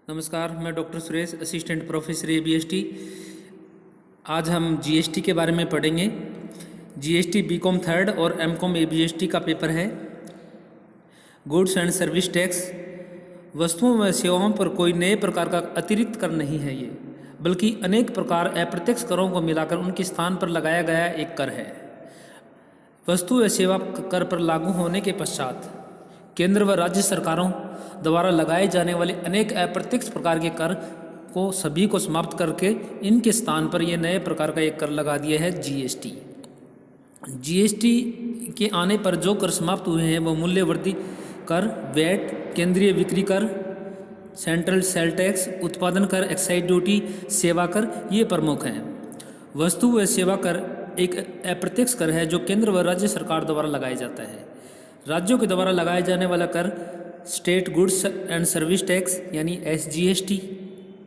नमस्कार, मैं doctor Suresh, assistant professor ABST। आज हम जीएसटी के बारे में पढ़ेंगे। जीएसटी बीकॉम थर्ड और एमकॉम ABST का पेपर है। गुड्स एंड सर्विस टैक्स वस्तुओं व सेवाओं पर कोई नए प्रकार का अतिरिक्त कर नहीं है ये, बल्कि अनेक प्रकार अप्रत्यक्ष करों को मिलाकर उनके स्थान पर लगाया गया एक कर है। वस्तु व सेवा कर पर लागू होने के पश्चात केंद्र व राज्य सरकारों द्वारा लगाए जाने वाले अनेक अप्रत्यक्ष प्रकार के कर को सभी को समाप्त करके इनके स्थान पर यह नए प्रकार का एक कर लगा दिया है जीएसटी। जीएसटी के आने पर जो कर समाप्त हुए हैं वो मूल्यवर्धी कर, वैट, केंद्रीय बिक्री कर, सेंट्रल सेल टैक्स, उत्पादन कर, एक्साइज ड्यूटी, सेवा कर, ये प्रमुख हैं। वस्तु व सेवा कर एक अप्रत्यक्ष कर है जो केंद्र व राज्य सरकार द्वारा लगाया जाता है। राज्यों के द्वारा लगाए जाने वाला कर state goods and service tax यानी SGST,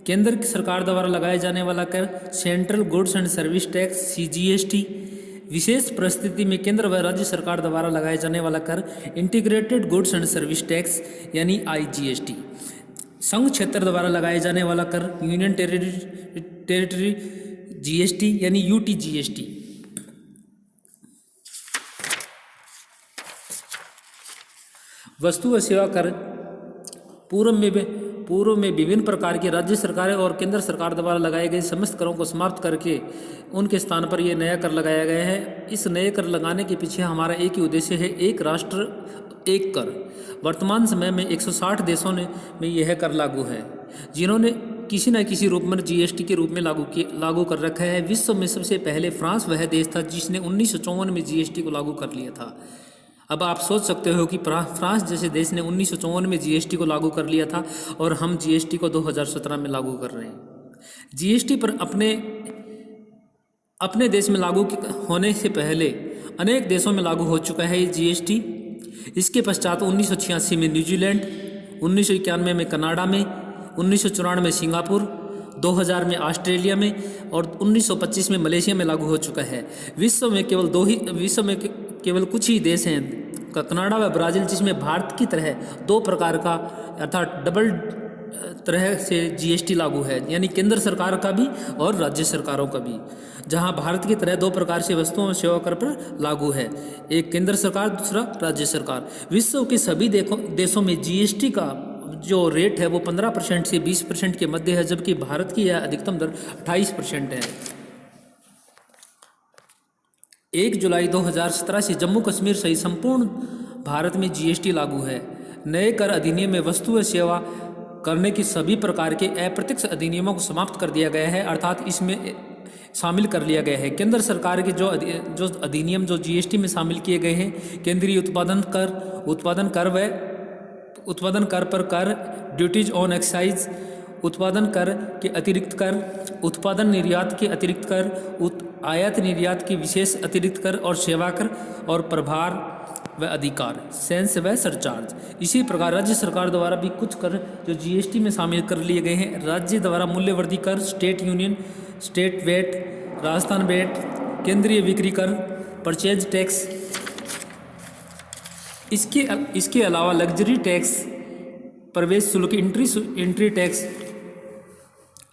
केंद्र सरकार द्वारा लगाए जाने वाला कर central goods and service tax CGST, विशेष परिस्थिति में केंद्र व राज्य सरकार द्वारा लगाए जाने वाला कर integrated goods and service tax यानी IGST, संघ क्षेत्र द्वारा लगाए जाने वाला कर यूनियन टेरिटरी GST यानी UTGST। वस्तु व सेवा कर पूर्व में विभिन्न प्रकार की राज्य सरकारें और केंद्र सरकार द्वारा लगाए गए समस्त करों को समाप्त करके उनके स्थान पर यह नया कर लगाया गया है। इस नए कर लगाने के पीछे हमारा एक ही उद्देश्य है, एक राष्ट्र एक कर। वर्तमान समय में 160 देशों में यह कर लागू है, जिन्होंने किसी न किसी रूप में जीएसटी के रूप में लागू कर रखा है। विश्व में सबसे पहले फ्रांस वह देश था जिसने 1954 में जीएसटी को लागू कर लिया था। अब आप सोच सकते हो कि फ्रांस जैसे देश ने 1954 में जीएसटी को लागू कर लिया था और हम जीएसटी को 2017 में लागू कर रहे हैं। जीएसटी पर अपने देश में लागू होने से पहले अनेक देशों में लागू हो चुका है ये जीएसटी। इसके पश्चात 1986 में न्यूजीलैंड, 1991 में कनाडा में, 1994 में सिंगापुर, 2000 में ऑस्ट्रेलिया में और 1925 में मलेशिया में लागू हो चुका है। विश्व में केवल कुछ ही देश हैं, कनाडा व ब्राज़ील, जिसमें भारत की तरह दो प्रकार का अर्थात डबल तरह से जीएसटी लागू है, यानी केंद्र सरकार का भी और राज्य सरकारों का भी। जहां भारत की तरह दो प्रकार से वस्तुओं और सेवा कर पर लागू है, एक केंद्र सरकार, दूसरा राज्य सरकार। विश्व के सभी देशों में जीएसटी का जो रेट है वो 15% से 20% के मध्य है, जबकि भारत की यह अधिकतम दर 28% है। 1 जुलाई 2017 से जम्मू कश्मीर सहित संपूर्ण भारत में जीएसटी लागू है। नए कर अधिनियम में वस्तु व सेवा करने की सभी प्रकार के अप्रत्यक्ष अधिनियमों को समाप्त कर दिया गया है, अर्थात इसमें शामिल कर लिया गया है। केंद्र सरकार के जो अधिनियम जो जीएसटी में शामिल किए गए हैं, केंद्रीय उत्पादन कर पर कर, ड्यूटीज ऑन एक्साइज, उत्पादन कर के अतिरिक्त कर, उत्पादन निर्यात के अतिरिक्त कर, आयात निर्यात के विशेष अतिरिक्त कर और सेवा कर और प्रभार व अधिकार, सेंस व सरचार्ज। इसी प्रकार राज्य सरकार द्वारा भी कुछ कर जो जीएसटी में शामिल कर लिए गए हैं। राज्य द्वारा मूल्यवर्धी कर, स्टेट वेट, राजस्थान वेट, केंद्रीय बिक्री कर, परचेज टैक्स, इसके अलावा लग्जरी टैक्स, प्रवेश शुल्क, entry tax,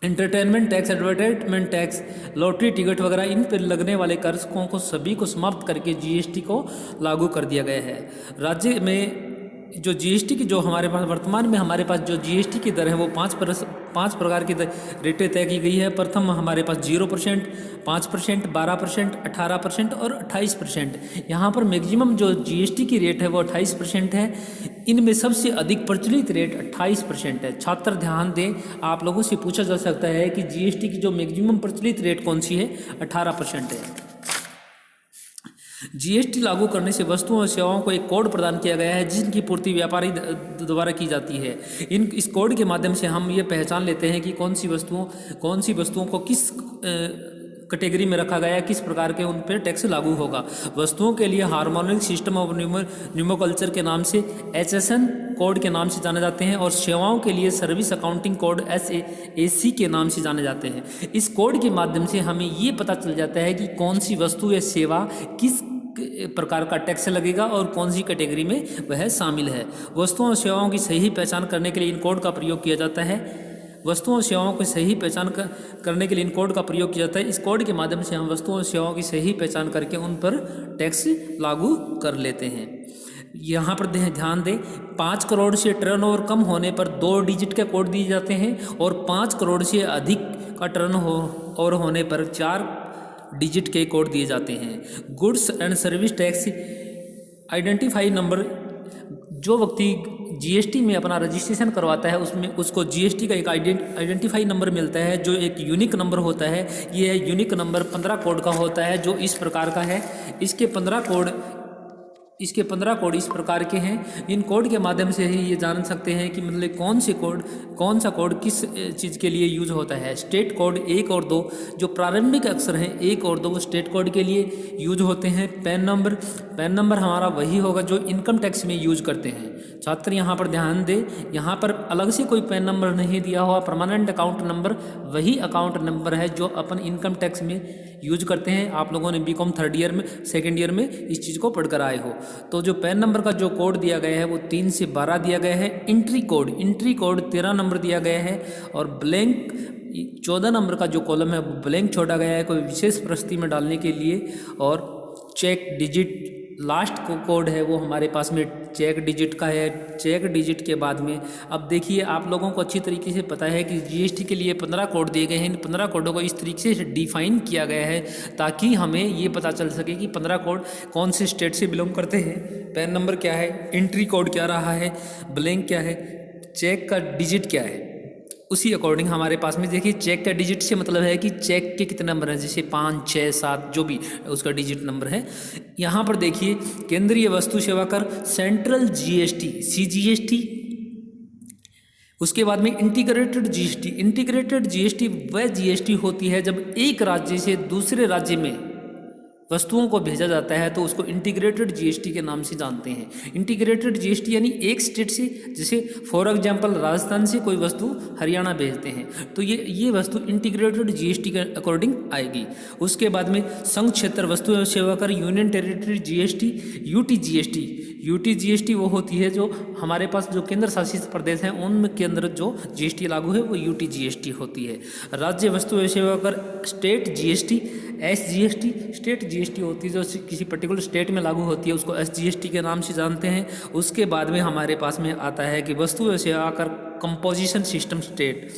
entertainment tax, advertisement tax, lottery ticket वगैरह, इन पर लगने वाले कर्ज़ों को सभी को समाप्त करके जीएसटी को लागू कर दिया गया है। राज्य में जो जीएसटी की जो हमारे पास वर्तमान में हमारे पास जो जीएसटी की दर है वो 5 प्रकार की रेटें तय की गई है। प्रथम हमारे पास 0%, 5%, 12%, 18% और 28%। यहाँ पर मैक्सिमम जो जीएसटी की रेट है वो 28% है। इनमें सबसे अधिक प्रचलित रेट 28% है। छात्र ध्यान दें, आप लोगों से पूछा जा सकता है कि जीएसटी की जो मैक्सिमम प्रचलित रेट कौन सी है, 18% है। जीएसटी लागू करने से वस्तुओं और सेवाओं को एक कोड प्रदान किया गया है जिनकी पूर्ति व्यापारी द्वारा की जाती है। इस कोड के माध्यम से हम ये पहचान लेते हैं कि कौन सी वस्तुओं को किस कैटेगरी में रखा गया है, किस प्रकार के उन पर टैक्स लागू होगा। वस्तुओं के लिए हार्मोनिक सिस्टम ऑफ न्यूमोकल्चर के नाम से HSN कोड के नाम से जाने जाते हैं और सेवाओं के लिए सर्विस अकाउंटिंग कोड SAC के नाम से जाने जाते हैं। इस कोड के माध्यम से हमें ये पता चल जाता है कि कौन सी वस्तु या सेवा किस प्रकार का टैक्स लगेगा और कौन सी कैटेगरी में वह शामिल है। वस्तुओं और सेवाओं की सही पहचान करने के लिए इन कोड का प्रयोग किया जाता है। वस्तुओं और सेवाओं की सही पहचान करने के लिए इन कोड का प्रयोग किया जाता है। इस कोड के माध्यम से हम वस्तुओं और सेवाओं की सही पहचान करके उन पर टैक्स लागू कर लेते हैं। यहाँ पर ध्यान दें, 5 करोड़ से टर्नओवर कम होने पर 2 डिजिट के कोड दिए जाते हैं और 5 करोड़ से अधिक का टर्नओवर होने पर 4 डिजिट के कोड दिए जाते हैं। Goods and service tax identify number, जो व्यक्ति जीएसटी में अपना रजिस्ट्रेशन करवाता है उसमें उसको जीएसटी का एक आइडेंटिफाई नंबर मिलता है, जो एक यूनिक नंबर होता है। ये यूनिक नंबर 15 कोड का होता है, जो इस प्रकार का है। इसके 15 कोड इस प्रकार के हैं। इन कोड के माध्यम से ही ये जान सकते हैं कि मतलब कौन सा कोड किस चीज़ के लिए यूज होता है। स्टेट कोड 1 और 2, जो प्रारंभिक अक्षर हैं 1 और 2, वो स्टेट कोड के लिए यूज होते हैं। पैन नंबर हमारा वही होगा जो इनकम टैक्स में यूज करते हैं। छात्र यहाँ पर ध्यान दें, यहाँ पर अलग से कोई पैन नंबर नहीं दिया हुआ। परमानेंट अकाउंट नंबर वही अकाउंट नंबर है जो अपन इनकम टैक्स में यूज करते हैं। आप लोगों ने बीकॉम 3rd ईयर में 2nd ईयर में इस चीज़ को पढ़कर आए हो। तो जो पैन नंबर का जो कोड दिया गया है वो 3 से 12 दिया गया है। एंट्री कोड 13 नंबर दिया गया है और ब्लैंक 14 नंबर का जो कॉलम है ब्लैंक छोड़ा गया है कोई विशेष परिस्थिति में डालने के लिए। और चेक डिजिट लास्ट कोड है वो हमारे पास में चेक डिजिट का है। चेक डिजिट के बाद में अब देखिए, आप लोगों को अच्छी तरीके से पता है कि जीएसटी के लिए 15 कोड दिए गए हैं। इन 15 कोडों को इस तरीके से डिफाइन किया गया है ताकि हमें ये पता चल सके कि 15 कोड कौन से स्टेट से बिलोंग करते हैं। पैन नंबर क्या है, एंट्री कोड क्या रहा है, ब्लैंक क्या है, चेक का डिजिट क्या है। उसी अकॉर्डिंग हमारे पास में देखिए, चेक का डिजिट से मतलब है कि चेक के कितने नंबर हैं, जैसे 5, 6, 7 जो भी उसका डिजिट नंबर है। यहाँ पर देखिए, केंद्रीय वस्तु सेवा कर, सेंट्रल जीएसटी सीजीएसटी, उसके बाद में इंटीग्रेटेड जीएसटी वह जीएसटी होती है जब एक राज्य से दूसरे राज्य में वस्तुओं को भेजा जाता है तो उसको इंटीग्रेटेड जीएसटी के नाम से जानते हैं। इंटीग्रेटेड जीएसटी यानी एक स्टेट से, जैसे फॉर एग्जांपल राजस्थान से कोई वस्तु हरियाणा भेजते हैं तो ये वस्तु इंटीग्रेटेड जीएसटी के अकॉर्डिंग आएगी। उसके बाद में संघ क्षेत्र वस्तु एवं सेवा कर, union territory GST, UT GST वो होती है जो हमारे पास जो केंद्र शासित प्रदेश हैं उनके अंदर जो जीएसटी लागू है वो यूटी जीएसटी होती है। राज्य वस्तु एवं सेवा कर, state GST, SGST, state GST होती है जो किसी पर्टिकुलर स्टेट में लागू होती है, उसको एसजीएसटी के नाम से जानते हैं। उसके बाद में हमारे पास में आता है कि वस्तु एवं सेवा कर कंपोजिशन सिस्टम स्टेट,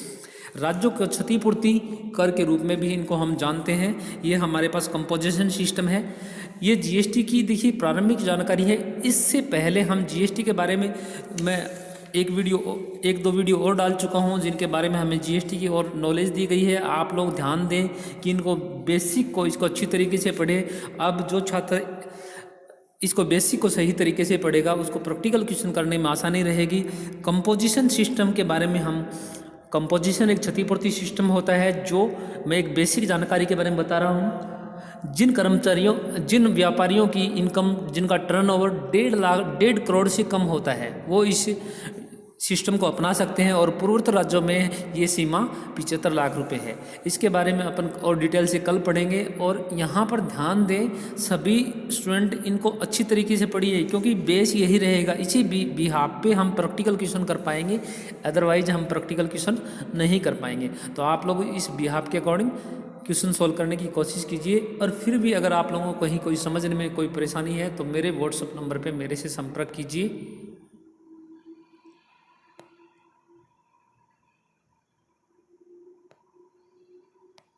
राज्यों को क्षतिपूर्ति कर के रूप में भी इनको हम जानते हैं। ये हमारे पास कंपोजिशन सिस्टम है। ये जीएसटी की देखिए प्रारंभिक जानकारी है। इससे पहले हम जीएसटी के बारे में मैं एक दो वीडियो और डाल चुका हूं जिनके बारे में हमें जीएसटी की और नॉलेज दी गई है। आप लोग ध्यान दें कि इनको बेसिक को इसको अच्छी तरीके से पढ़ें। अब जो छात्र इसको बेसिक को सही तरीके से पढ़ेगा उसको प्रैक्टिकल क्वेश्चन करने में आसानी रहेगी। कंपोजिशन सिस्टम के बारे में हम, कंपोजिशन एक क्षतिपूर्ति सिस्टम होता है जो मैं एक बेसिक जानकारी के बारे में बता रहा हूँ। जिन व्यापारियों की इनकम, जिनका टर्नओवर 1.5 करोड़ से कम होता है वो इस सिस्टम को अपना सकते हैं और पूर्वोत्तर राज्यों में ये सीमा 75 लाख रुपए है। इसके बारे में अपन और डिटेल से कल पढ़ेंगे। और यहाँ पर ध्यान दें सभी स्टूडेंट, इनको अच्छी तरीके से पढ़िए क्योंकि बेस यही रहेगा। इसी बिहाफ पे हम प्रैक्टिकल क्वेश्चन कर पाएंगे, अदरवाइज हम प्रैक्टिकल क्वेश्चन नहीं कर पाएंगे। तो आप लोग इस बिहाफ के अकॉर्डिंग क्वेश्चन सॉल्व करने की कोशिश कीजिए। और फिर भी अगर आप लोगों को कहीं कोई समझने में कोई परेशानी है तो मेरे व्हाट्सएप नंबर पे मेरे से संपर्क कीजिए।